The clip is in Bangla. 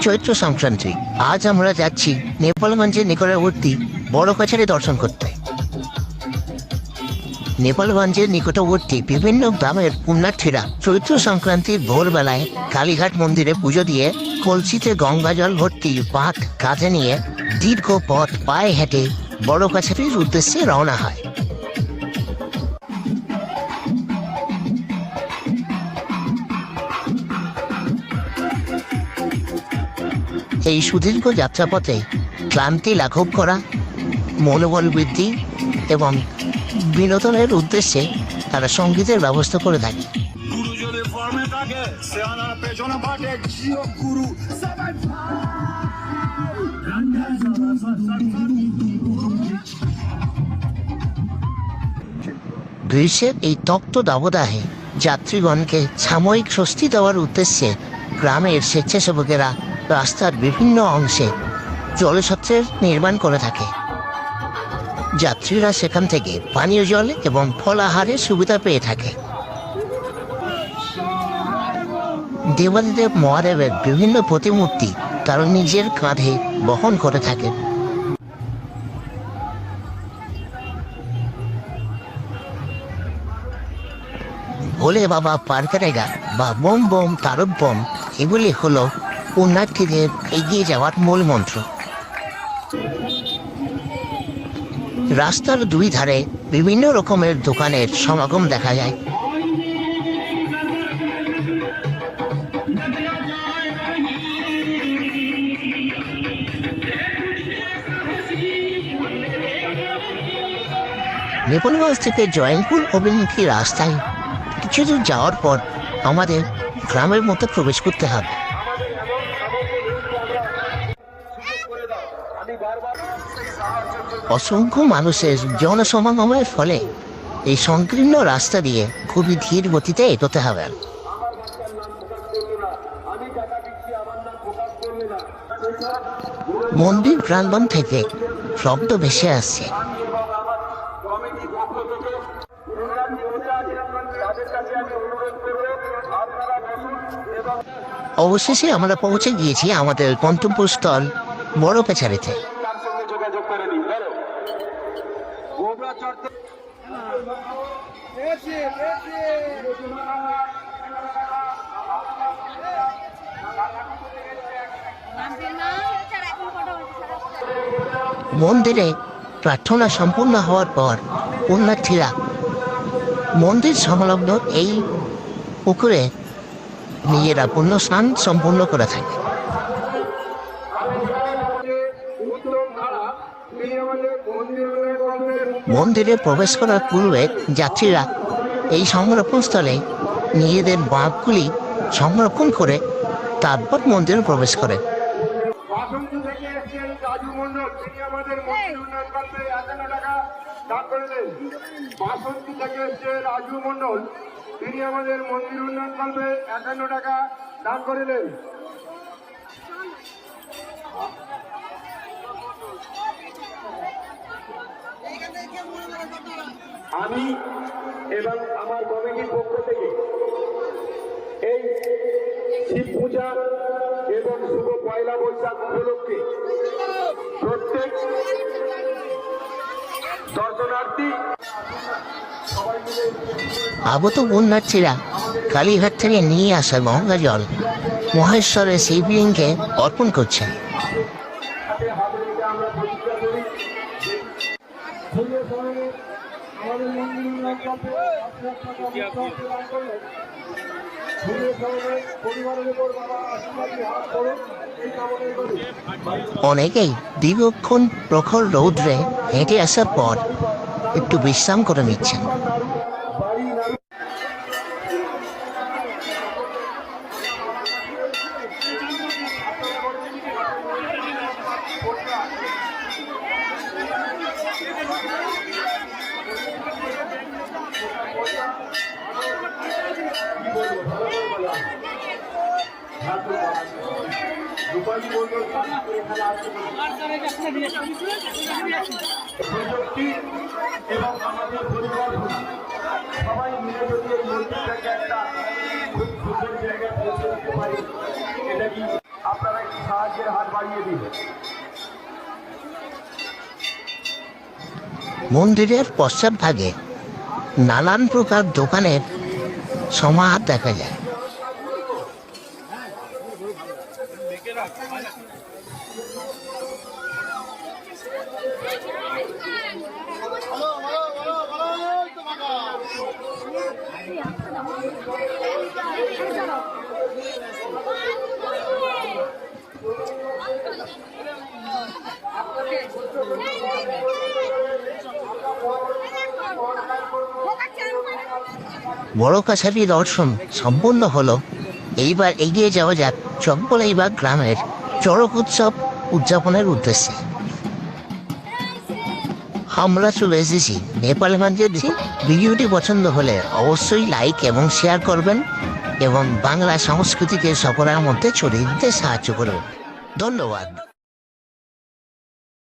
চৈত্র সংক্রান্তি। আজ আমরা যাচ্ছি নেপালগঞ্জের নিকটবর্তী বড় কাছারি দর্শন করতে। নেপালগঞ্জের নিকটবর্তী বিভিন্ন গ্রামের পুণ্যার্থীরা চৈত্র সংক্রান্তির ভোরবেলায় কালীঘাট মন্দিরে পুজো দিয়ে কলসিতে গঙ্গা জল ভর্তি পাক কাঁধে নিয়ে দীর্ঘ পথ পায়ে হেঁটে বড় কাছারির উদ্দেশ্যে রওনা হয়। এই সুদীর্ঘ যাত্রাপথে ক্লান্তি লাঘব করা, মনোবল বৃদ্ধি এবং বিনোদনের উদ্দেশ্যে তারা সঙ্গীতের ব্যবস্থা করে থাকে। গ্রীষ্মের এই তপ্ত দাবদাহে যাত্রীগণকে সাময়িক স্বস্তি দেওয়ার উদ্দেশ্যে গ্রামের স্বেচ্ছাসেবকেরা রাস্তার বিভিন্ন অংশে জলছত্রের নির্মাণ করে থাকে। যাত্রীরা সেখান থেকে পানীয় জল এবং ফলাহারের সুবিধা পেয়ে থাকে। দেবাদিদেব মহাদেবের বিভিন্ন প্রতিমূর্তি তারা নিজের কাঁধে বহন করে থাকে। ভোলে বাবা পার করেগা বা বোম বোম তারক বোম, এগুলি হলো পুণ্যার্থীদের এগিয়ে যাওয়ার মূল মন্ত্র। রাস্তার দুই ধারে বিভিন্ন রকমের দোকানের সমাগম দেখা যায়। নেপালগঞ্জ থেকে জয়ন্তপুর অভিমুখী রাস্তায় কিছুদূর যাওয়ার পর আমাদের গ্রামের মধ্যে প্রবেশ করতে হবে। অসংখ্য মানুষের জনসমাগমের ফলে এই সংকীর্ণ রাস্তা দিয়ে খুবই ধীর গতিতে এগোতে হবে। মন্দির প্রাঙ্গণ থেকে শব্দ ভেসে আসছে। অবশেষে আমরা পৌঁছে গিয়েছি আমাদের গন্তব্যস্থল বড় কাছারিতে। মন্দিরে প্রার্থনা সম্পূর্ণ হওয়ার পর পুণ্যার্থীরা মন্দির সংলগ্ন এই পুকুরে নিজেরা পুণ্য স্নান সম্পূর্ণ করে থাকে। মন্দিরে প্রবেশ করার পূর্বে যাত্রীরা এই সংরক্ষণস্থলে নিজেদের বাঁকগুলি সংরক্ষণ করে তারপর মন্দিরে প্রবেশ করে। বাসন্তী থেকে এসছে রাজু মন্ডল, তিনি আমাদের মন্দির উন্নয়ন কল্পে 51 টাকা দান করিলেন। আমি এবং আমার কমিটির পক্ষ থেকে এই শিব পূজা এবং শুভ পয়লা বৈশাখ উপলক্ষে প্রত্যেক দর্শনার্থী আগত পুণ্যার্থীরা কালীঘাট থেকে নিয়ে আসা গঙ্গা জল মহেশ্বরের শিবলিঙ্গে অর্পণ করছেন। অনেকেই দীর্ঘক্ষণ প্রখর রৌদ্রে হেঁটে আসার পর একটু বিশ্রাম করে নিচ্ছেন। এবং আমাদের পরিবার সবাই মিলে যদি এই মন্দিরটাকে একটা খুব সুন্দর জায়গায় পৌঁছে দিতে পারি, এটা কি আপনারা কি হাত বাড়িয়ে দিন। মন্দিরের পশ্চাৎভাগে নানান প্রকার দোকানের সমাহার দেখা যায়। বড় কাছারি দর্শন সম্পূর্ণ হলো। এইবার এগিয়ে যাওয়া যাক চকবলাইবাগ গ্রামের চড়ক উৎসব উদযাপনের উদ্দেশ্যে। আমরা চলে এসেছি নেপালগঞ্জের। ভিডিওটি পছন্দ হলে অবশ্যই লাইক এবং শেয়ার করবেন এবং বাংলা সংস্কৃতিকে সকলের মধ্যে ছড়িয়ে দিতে সাহায্য করবেন। ধন্যবাদ।